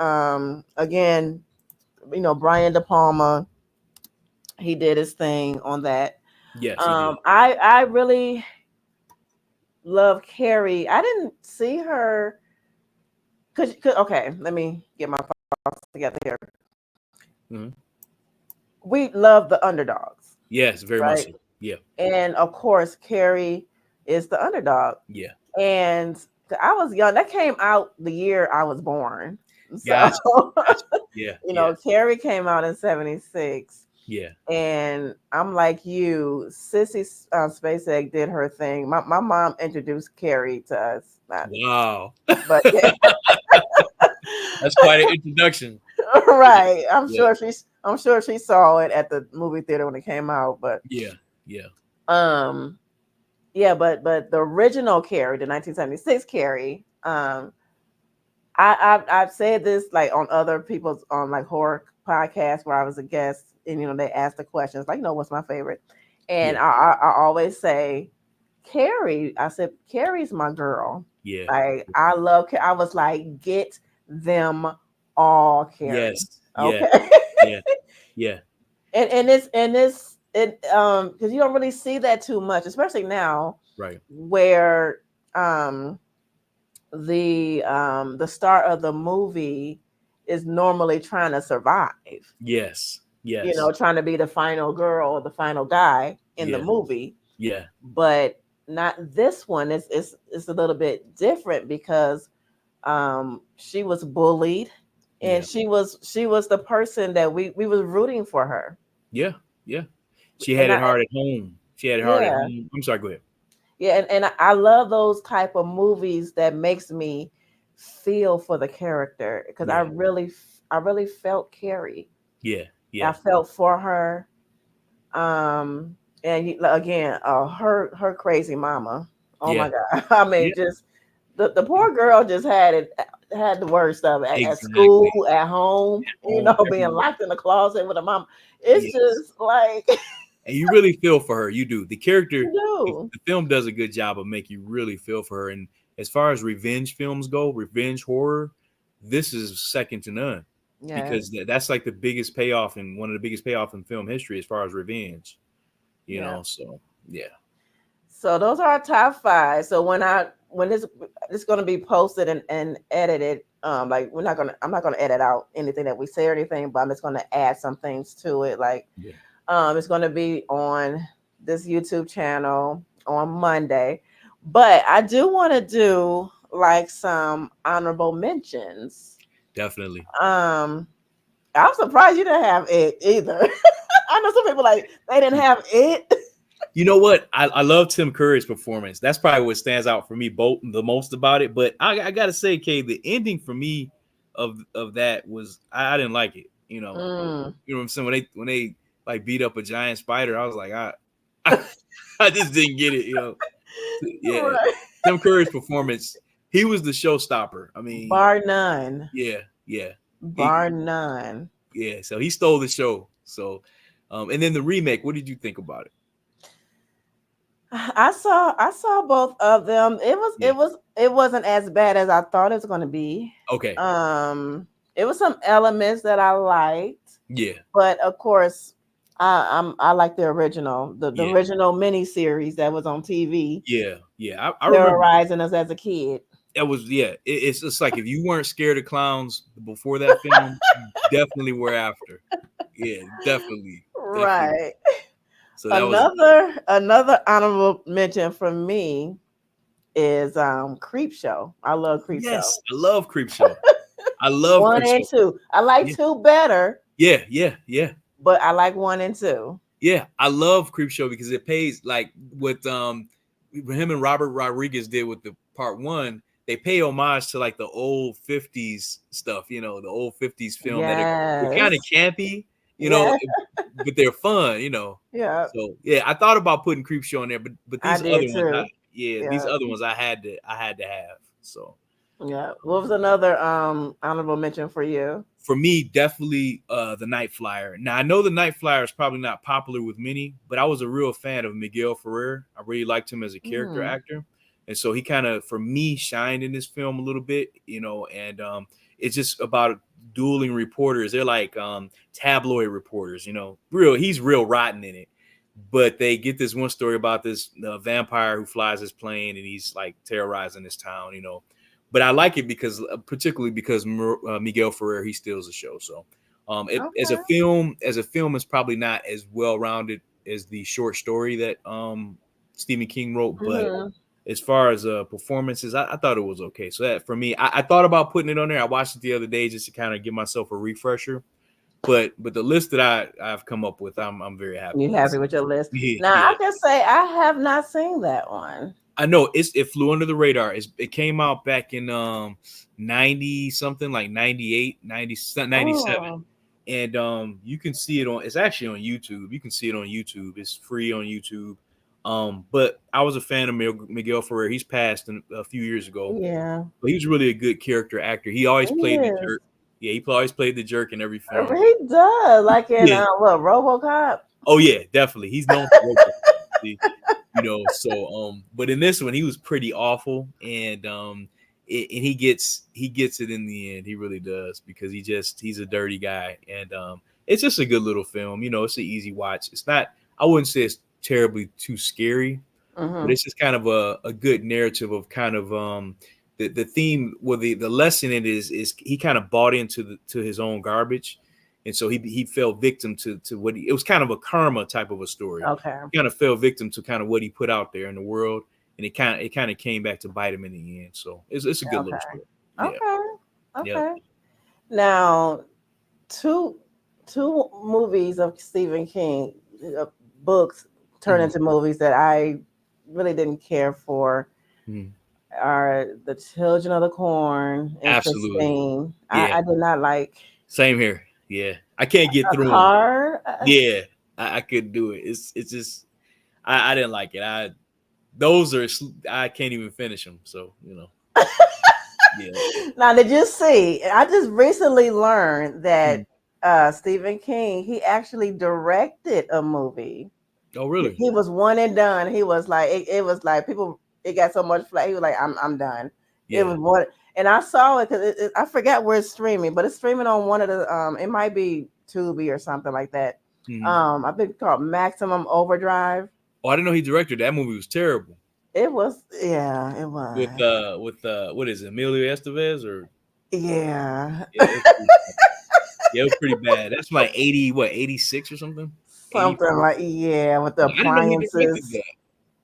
again, Brian De Palma, he did his thing on that. Yes, he did. I really love Carrie. I didn't see her cause okay, let me get my thoughts together here. Mhm. We love the underdogs, Yes, very much right? so. Yeah. And of course, Carrie is the underdog. Yeah. And I was young. That came out the year I was born. So, Gotcha. Gotcha. Yeah. Yeah. Carrie came out in 76. Yeah. And I'm like you, Sissy Spacek did her thing. My mom introduced Carrie to us. Wow. But yeah, That's quite an introduction. Yeah. right. Yeah. I'm sure she saw it at the movie theater when it came out. But Yeah. Yeah. um yeah, but the original Carrie, the 1976 Carrie, I've said this like on other people's on like horror podcasts where I was a guest, and they ask the questions like, what's my favorite, and Yeah. I always say Carrie. I said Carrie's my girl. Yeah. Like I love. I was like, get them all, Carrie. Yes. Yeah. Okay. Yeah. Yeah. And it's because you don't really see that too much, especially now Right. where the star of the movie is normally trying to survive, Yes. Yes. trying to be the final girl or the final guy in the Yeah. movie. Yeah. But not this one. It's a little bit different because she was bullied, and Yeah. she was the person that we was rooting for her. Yeah. Yeah. She had And it hard at home. She had it hard at yeah, home. I'm sorry. Go ahead. yeah, and I love those type of movies that makes me feel for the character, because I Yeah. really felt Carrie. Yeah. I Yeah. felt for her. And again, her crazy mama. Oh my Yeah. God! I mean, Yeah. just the poor girl just had the worst of it at school, Exactly. at home. Home Being everywhere. locked in the closet with a mom. It's Yes. just like And you really feel for her. You do. The character, the, no, the film does a good job of making you really feel for her. And as far as revenge films go, revenge horror, this is second to none yeah, because that's like the biggest payoff and one of the biggest payoff in film history as far as revenge. yeah. So yeah. So those are our top five. So when this going to be posted and edited. Like I'm not gonna edit out anything that we say or anything, but I'm just gonna add some things to it. Like, Yeah. it's gonna be on this YouTube channel on Monday, but I do want to do like some honorable mentions. Definitely. Um, I'm surprised you didn't have it either. I know some people like they didn't have it. You know what? I love Tim Curry's performance. That's probably what stands out for me both the most about it. But I gotta say, Kay, the ending for me of that was I didn't like it. Mm. You know what I'm saying? When they like beat up a giant spider, I was like, I, I just didn't get it. Yeah. Right. Tim Curry's performance, he was the showstopper. I mean, Bar none. yeah, yeah. Bar He none. yeah, so he stole the show. So and then the remake, what did you think about it? I saw both of them. Yeah. It wasn't as bad as I thought it was going to be. Okay. It was some elements that I liked, Yeah. but of course, I like the original, the Yeah. original mini series that was on TV, Yeah. Yeah. I remember terrorizing us as a kid. that was it's just like if you weren't scared of clowns before that film, you definitely were after. Yeah, definitely. Definitely. Right. So that was Another honorable mention for me is Creep Show. I love Creep Show. yes, I love Creep Show. I love One Creep and Show. two. I like Yeah. two better, Yeah, yeah, yeah. but I like one and two. Yeah, I love Creep Show because it pays like what him and Robert Rodriguez did with the part one. They pay homage to like the old 50s stuff, the old 50s film that they're kind of Yes. campy, Yeah. but they're fun. Yeah. So yeah, I thought about putting Creep Show in there, but I these other did ones, too. these Yeah. other ones I had to have. So Yeah. What was another honorable mention for you? for me, definitely the Night Flyer. Now I know the Night Flyer is probably not popular with many, but I was a real fan of Miguel Ferrer. I really liked him as a character Mm. actor, and so he kind of, for me, shined in this film a little bit. And it's just about dueling reporters. They're like tabloid reporters. He's real rotten in it. But they get this one story about this vampire who flies his plane and he's like terrorizing this town. But I like it because, particularly because Miguel Ferrer, he steals the show. So, as a Okay. film, it's probably not as well rounded as the short story that Stephen King wrote. But Hmm. as far as performances, I thought it was okay. So that for me, I thought about putting it on there. I watched it the other day just to kind of give myself a refresher. But the list that I've come up with, I'm very happy You with. happy with your list? Yeah, Now yeah. I can say I have not seen that one. I know it flew under the radar. It came out back in 90 something, like 98, 90, 97. Oh. And you can see it it's actually on YouTube. You can see it on YouTube. It's free on YouTube. But I was a fan of Miguel Ferrer. He's passed a few years ago, Yeah. but he was really a good character actor. He always He played the is. jerk. Yeah, he always played the jerk in every film. He does. Like in Yeah. what, RoboCop? Oh yeah, definitely. He's known for Robocop. So but in this one he was pretty awful, and and he gets it in the end. He really does, because he's a dirty guy, and it's just a good little film. It's an easy watch. It's not, I wouldn't say it's terribly too scary, but Mm-hmm. it's just kind of a good narrative of kind of the theme. Well, the lesson in it is he kind of bought into to his own garbage, and so he fell victim to what it was kind of a karma type of a story. Okay. He kind of fell victim to kind of what he put out there in the world, and it kind of came back to bite him in the end. So it's a good little Okay. story. Yeah, Okay. yeah. Okay. Now, two two movies of Stephen King, books turned Mhm. into movies that I really didn't care for Mhm. are The Children of the Corn and Absolutely. Christine. Yeah, I did not like same here. Yeah, I can't get A through them. Car. Yeah, I couldn't do it. It's just I didn't like it. Those are, I can't even finish them. So yeah. Now, did you see? I just recently learned Mhm. that Stephen King, he actually directed a movie. Oh really? He was one and done. He was like, it was like people. It got so much flack. He was like, I'm done. It Yeah. was one, and I saw it because I forgot where it's streaming, but it's streaming on one of the. It might be Tubi or something like that. Mhm. I think it's called Maximum Overdrive. Oh, I didn't know he directed that movie. Was terrible. It was, yeah, it was. What is it, Emilio Estevez or Yeah. yeah, it was pretty bad. That's like 80, what, 86 or something? 80. Something like, yeah, with the I didn't know he directed appliances. that.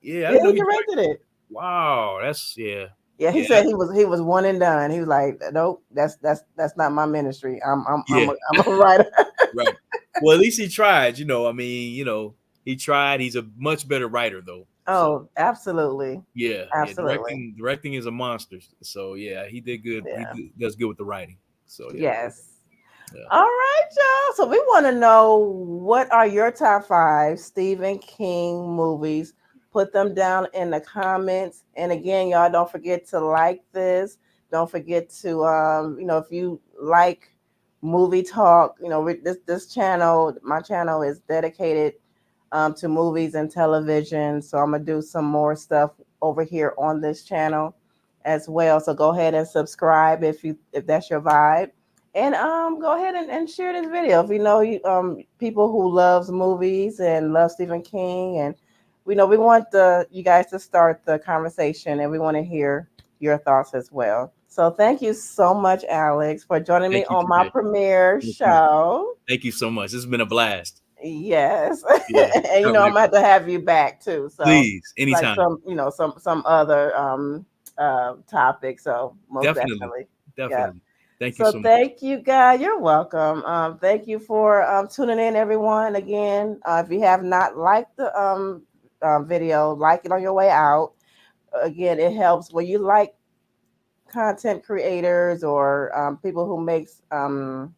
Yeah, I Yeah, didn't know he he directed. directed it. Wow, that's yeah, Yeah, he yeah, said he was one and done. He was like, nope, that's not my ministry. yeah. I'm a writer. Right. Well, at least he tried. I mean, he tried. He's a much better writer though. So Oh, absolutely, yeah, yeah. absolutely. Directing is a monster. So yeah, he did good. Yeah. Does good with the writing. So yeah, Yes. yeah. All right, y'all. So we want to know, what are your top five Stephen King movies? Put them down in the comments. And again, y'all, don't forget to like this. Don't forget to, if you like movie talk, this channel, my channel is dedicated to movies and television. So I'm gonna do some more stuff over here on this channel as well. So go ahead and subscribe if that's your vibe, and go ahead and share this video if you know people who loves movies and love Stephen King, and we want the you guys to start the conversation, and we want to hear your thoughts as well. So thank you so much, Alex, for joining me Thank you, on my TJ. premiere No problem. show. Thank you so much. This has been a blast. Yes. Yeah, And can't I'm wait. gonna have to have you back too. So Please, like anytime. some other topics. So most Definitely, definitely. Yeah. definitely. Thank you So so much. thank you guys. You're welcome. Thank you for tuning in, everyone. Again, if you have not liked the video, like it on your way out. Again, it helps when you like content creators or people who makes um,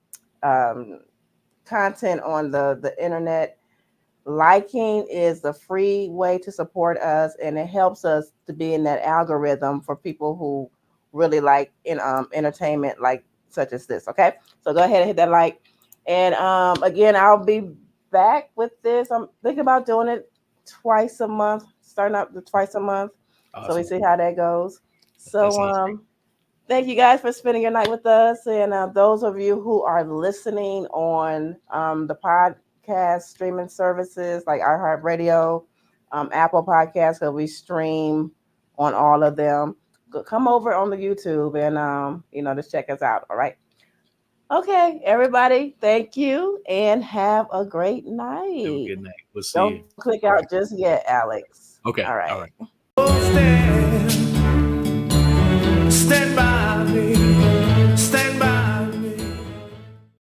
content on the internet. Liking is the free way to support us, and it helps us to be in that algorithm for people who really like in entertainment, like such as this. Okay, so go ahead and hit that like, and again, I'll be back with this. I'm thinking about doing it twice a month, starting up the twice a month, so we Awesome. see how that goes. That So sounds great. thank you guys for spending your night with us. And those of you who are listening on the podcast streaming services like iHeartRadio, Apple Podcasts, because we stream on all of them, come over on the YouTube and, just check us out. All right. Okay, everybody, thank you and have a great Have a night. good night. We'll see Don't you. click out All right. just yet, Alex. All Okay. right. All right.